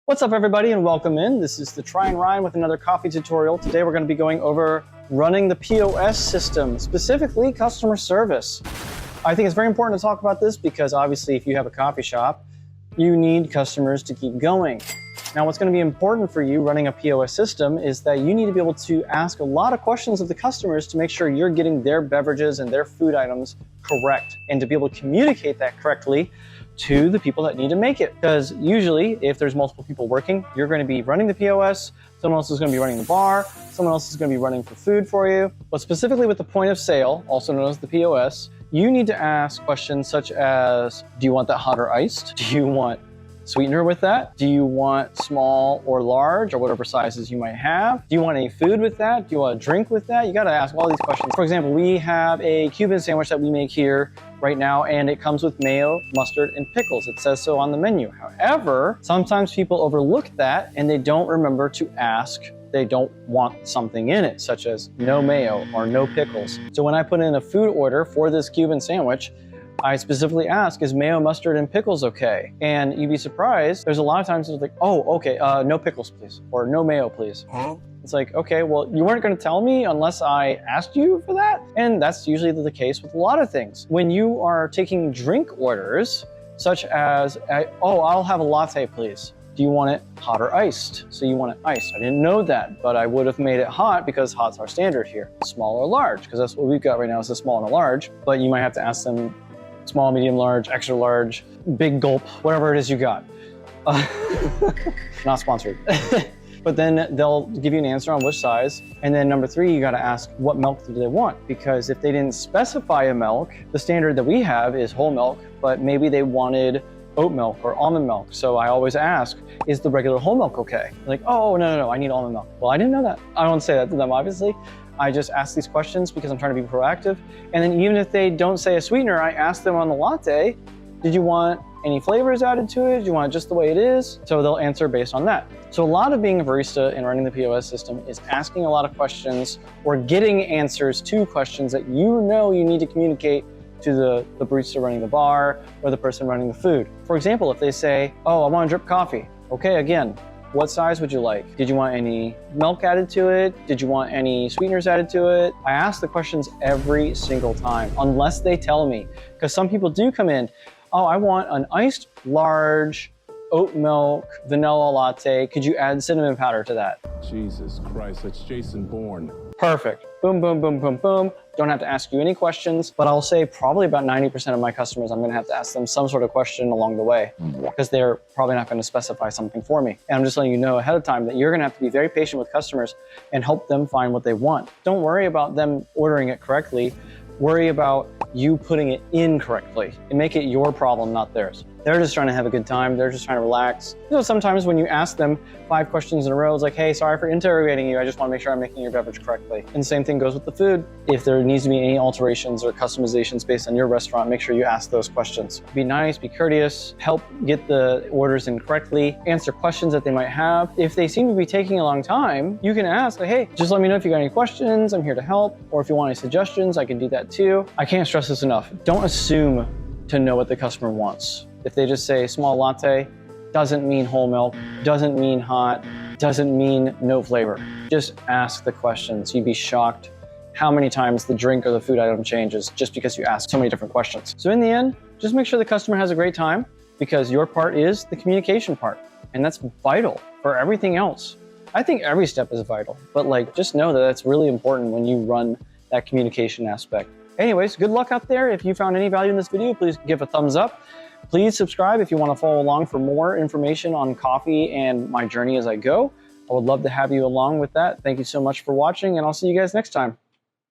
What's up everybody and welcome in. This is the Tryin with another coffee tutorial. Today we're going to be going over running the POS system, specifically customer service. I think it's very important to talk about this because obviously if you have a coffee shop, you need customers to keep going. Now what's going to be important for you running a POS system is that you need to be able to ask a lot of questions of the customers to make sure you're getting their beverages and their food items correct, and to be able to communicate that correctly to the people that need to make it. Because usually if there's multiple people working, you're going to be running the POS, someone else is going to be running the bar, someone else is going to be running for food for you. But specifically with the point of sale, also known as the POS, you need to ask questions such as, do you want that hot or iced? Do you want sweetener with that? Do you want small or large or whatever sizes you might have? Do you want any food with that? Do you want a drink with that? You got to ask all these questions. For example, we have a Cuban sandwich that we make here right now, and it comes with mayo, mustard, and pickles. It says so on the menu. However, sometimes people overlook that and they don't remember to ask they don't want something in it, such as no mayo or no pickles. So when I put in a food order for this Cuban sandwich, I specifically ask, is mayo, mustard, and pickles okay? And you'd be surprised, there's a lot of times it's like, oh, okay, no pickles, please, or no mayo, please. Huh? It's like, okay, well, you weren't gonna tell me unless I asked you for that? And that's usually the case with a lot of things. When you are taking drink orders, such as, oh, I'll have a latte, please. Do you want it hot or iced? So you want it iced. I didn't know that, but I would have made it hot because hot's our standard here. Small or large, because that's what we've got right now is a small and a large, but you might have to ask them small, medium, large, extra large, big gulp, whatever it is you got. Not sponsored. But then they'll give you an answer on which size. And then number three, you gotta ask what milk do they want? Because if they didn't specify a milk, the standard that we have is whole milk, but maybe they wanted oat milk or almond milk. So I always ask, is the regular whole milk okay? Like, oh, no, I need almond milk. Well, I didn't know that. I don't say that to them, obviously. I just ask these questions because I'm trying to be proactive. And then even if they don't say a sweetener, I ask them on the latte, did you want any flavors added to it? Do you want it just the way it is? So they'll answer based on that. So a lot of being a barista and running the POS system is asking a lot of questions or getting answers to questions that you know you need to communicate to the barista running the bar or the person running the food. For example, if they say, oh, I want a drip coffee. Okay, again, what size would you like? Did you want any milk added to it? Did you want any sweeteners added to it? I ask the questions every single time, unless they tell me. Because some people do come in, oh, I want an iced large oat milk vanilla latte. Could you add cinnamon powder to that? Jesus Christ, that's Jason Bourne. Perfect. Boom, boom, boom, boom, boom. Don't have to ask you any questions, but I'll say probably about 90% of my customers, I'm gonna have to ask them some sort of question along the way because they're probably not gonna specify something for me. And I'm just letting you know ahead of time that you're gonna have to be very patient with customers and help them find what they want. Don't worry about them ordering it correctly. Worry about you putting it in correctly and make it your problem, not theirs. They're just trying to have a good time. They're just trying to relax. You know, sometimes when you ask them 5 questions in a row, it's like, hey, sorry for interrogating you. I just want to make sure I'm making your beverage correctly. And the same thing goes with the food. If there needs to be any alterations or customizations based on your restaurant, make sure you ask those questions. Be nice, be courteous, help get the orders in correctly, answer questions that they might have. If they seem to be taking a long time, you can ask, like, hey, just let me know if you got any questions. I'm here to help. Or if you want any suggestions, I can do that too. I can't stress this enough. Don't assume to know what the customer wants. If they just say small latte, doesn't mean whole milk, doesn't mean hot, doesn't mean no flavor. Just ask the questions. You'd be shocked how many times the drink or the food item changes just because you ask so many different questions. So in the end, just make sure the customer has a great time because your part is the communication part. And that's vital for everything else. I think every step is vital, but like, just know that that's really important when you run that communication aspect. Anyways, good luck out there. If you found any value in this video, please give a thumbs up. Please subscribe if you want to follow along for more information on coffee and my journey as I go. I would love to have you along with that. Thank you so much for watching, and I'll see you guys next time.